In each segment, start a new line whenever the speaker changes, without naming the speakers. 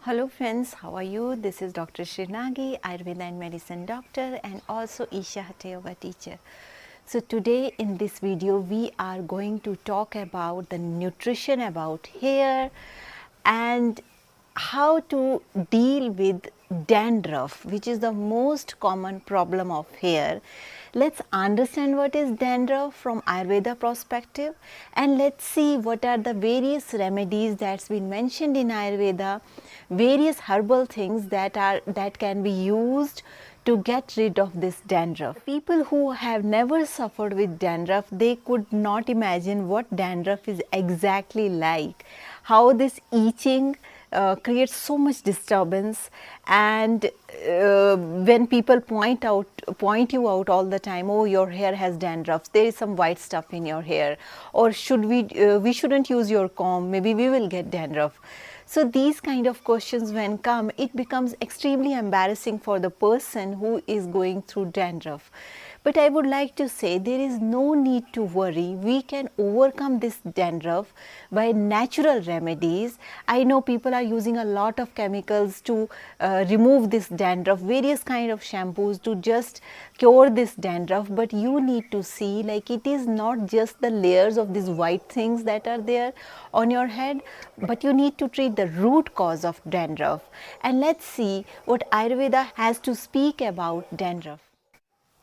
Hello friends, how are you? This is Dr. Sri Nagi, Ayurveda and Medicine Doctor and also Isha Hatha Yoga teacher. So today in this video we are going to talk about the nutrition about hair and how to deal with dandruff, which is the most common problem of hair. Let's understand what is dandruff from Ayurveda perspective, and let's see what are the various remedies that's been mentioned in Ayurveda, various herbal things that can be used to get rid of this dandruff. People who have never suffered with dandruff, they could not imagine what dandruff is exactly like, how this itching creates so much disturbance, and when people point you out all the time, oh, your hair has dandruff, there is some white stuff in your hair, or we shouldn't use your comb, maybe we will get dandruff. So these kind of questions when come, it becomes extremely embarrassing for the person who is going through dandruff. But I would like to say there is no need to worry. We can overcome this dandruff by natural remedies. I know people are using a lot of chemicals to remove this dandruff, various kind of shampoos to just cure this dandruff, but you need to see like it is not just the layers of these white things that are there on your head, but you need to treat the root cause of dandruff. And let's see what Ayurveda has to speak about dandruff.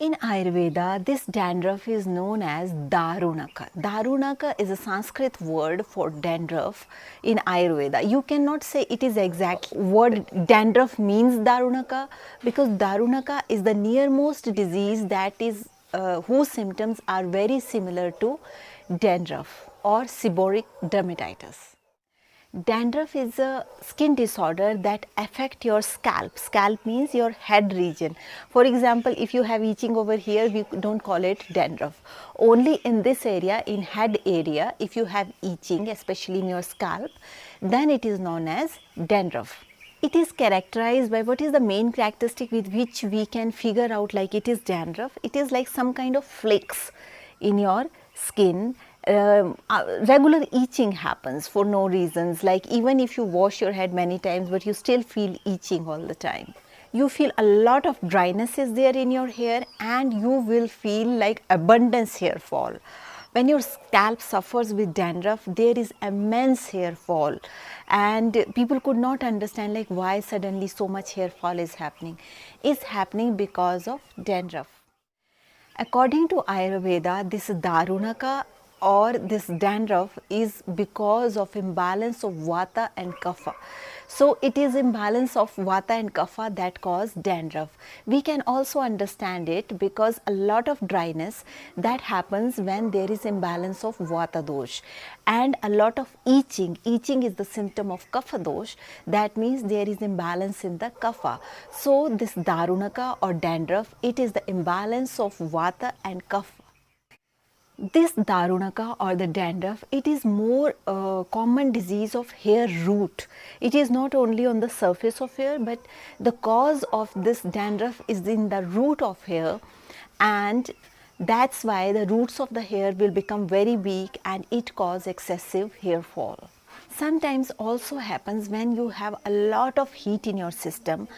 In Ayurveda, this dandruff is known as Darunaka. Darunaka is a Sanskrit word for dandruff in Ayurveda. You cannot say it is exact word dandruff means Darunaka, because Darunaka is the nearmost disease that is whose symptoms are very similar to dandruff or seborrheic dermatitis. Dandruff is a skin disorder that affect your scalp. Scalp means your head region. For example, if you have itching over here, we don't call it dandruff. Only in this area, in head area, if you have itching, especially in your scalp, then it is known as dandruff. It is characterized by what is the main characteristic with which we can figure out like it is dandruff. It is like some kind of flakes in your skin. Regular itching happens for no reasons, like even if you wash your head many times but you still feel itching all the time. You feel a lot of dryness is there in your hair, and you will feel like abundance hair fall. When your scalp suffers with dandruff, there is immense hair fall, and people could not understand like why suddenly so much hair fall is happening. It's happening because of dandruff. According to Ayurveda, this Darunaka or this dandruff is because of imbalance of Vata and Kapha. So it is imbalance of Vata and Kapha that cause dandruff. We can also understand it because a lot of dryness that happens when there is imbalance of Vata dosh, and a lot of itching. Itching is the symptom of Kapha dosh. That means there is imbalance in the Kapha. So this Darunaka or dandruff, it is the imbalance of Vata and Kapha. This Darunaka or the dandruff, it is more common disease of hair root. It is not only on the surface of hair, but the cause of this dandruff is in the root of hair, and that's why the roots of the hair will become very weak and it cause excessive hair fall. Sometimes also happens when you have a lot of heat in your system,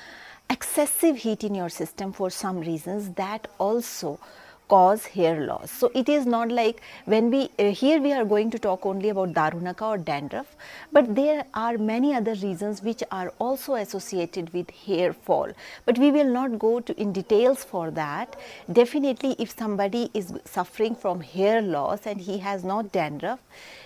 excessive heat in your system for some reasons, that also cause hair loss. So it is not like when we here we are going to talk only about Darunaka or dandruff, but there are many other reasons which are also associated with hair fall, but we will not go in details for that. Definitely if somebody is suffering from hair loss and he has not dandruff,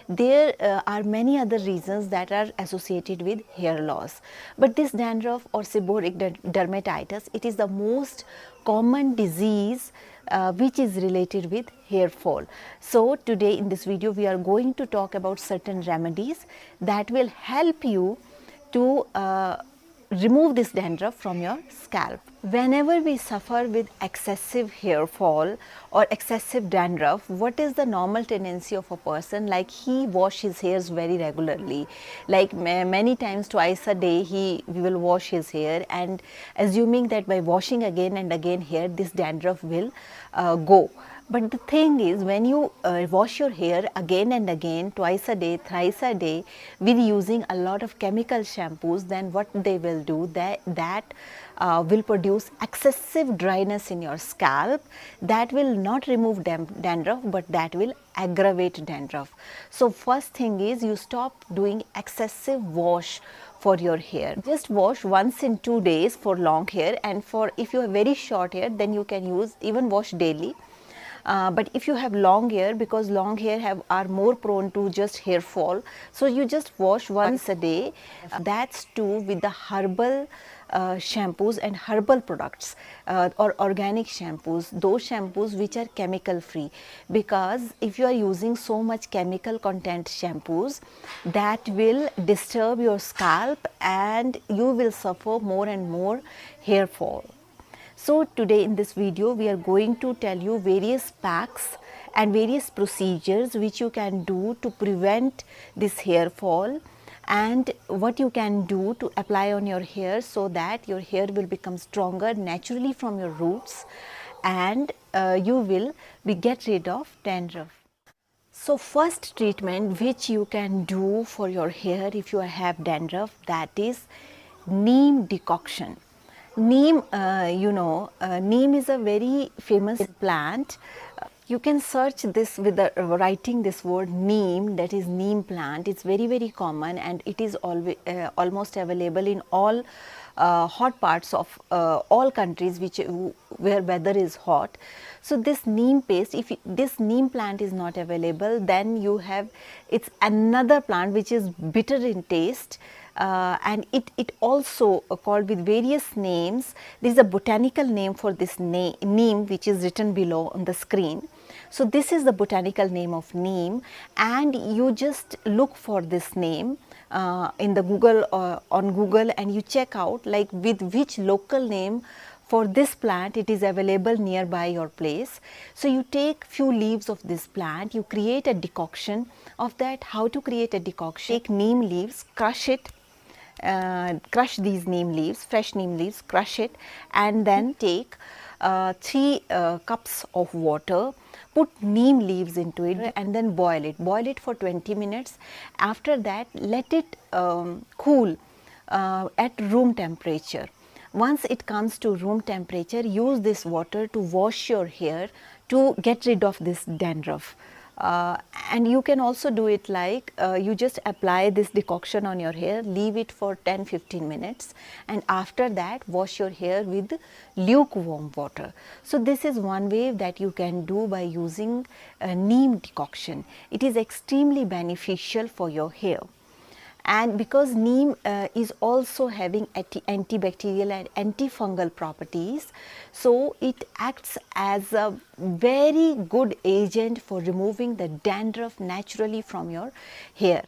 there are many other reasons that are associated with hair loss. But this dandruff or seborrheic dermatitis, it is the most common disease which is related with hair fall. So today in this video we are going to talk about certain remedies that will help you to remove this dandruff from your scalp. Whenever we suffer with excessive hair fall or excessive dandruff, what is the normal tendency of a person? Like he washes his hairs very regularly, like many times, twice a day we will wash his hair, and assuming that by washing again and again hair, this dandruff will go. But the thing is, when you wash your hair again and again, twice a day, thrice a day, with using a lot of chemical shampoos, then what they will do, that will produce excessive dryness in your scalp. That will not remove dandruff, but that will aggravate dandruff. So first thing is, you stop doing excessive wash for your hair. Just wash once in 2 days for long hair, and for if you have very short hair, then you can use even wash daily. But if you have long hair, because long hair are more prone to just hair fall, so you just wash once a day. That's too with the herbal shampoos and herbal products or organic shampoos, those shampoos which are chemical free, because if you are using so much chemical content shampoos, that will disturb your scalp and you will suffer more and more hair fall. So today in this video we are going to tell you various packs and various procedures which you can do to prevent this hair fall, and what you can do to apply on your hair so that your hair will become stronger naturally from your roots, and you will get rid of dandruff. So first treatment which you can do for your hair if you have dandruff, that is Neem decoction. Neem, Neem is a very famous plant. You can search this with writing this word Neem, that is Neem plant. It's very common, and it is always almost available in all hot parts of all countries where weather is hot. So this neem paste, if this neem plant is not available, then you have, it's another plant which is bitter in taste. And it also called with various names. There is a botanical name for this neem, which is written below on the screen. So this is the botanical name of neem, and you just look for this name in the on Google, and you check out like with which local name for this plant it is available nearby your place. So you take few leaves of this plant, you create a decoction of that. How to create a decoction? Take neem leaves, crush it. Crush these neem leaves, fresh neem leaves, crush it, and then take 3 cups of water, put neem leaves into it, and then boil it. Boil it for 20 minutes. After that, let it cool at room temperature. Once it comes to room temperature, use this water to wash your hair to get rid of this dandruff. And you can also do it like you just apply this decoction on your hair, leave it for 10-15 minutes, and after that wash your hair with lukewarm water. So this is one way that you can do by using neem decoction. It is extremely beneficial for your hair. And because neem is also having antibacterial and antifungal properties, so it acts as a very good agent for removing the dandruff naturally from your hair.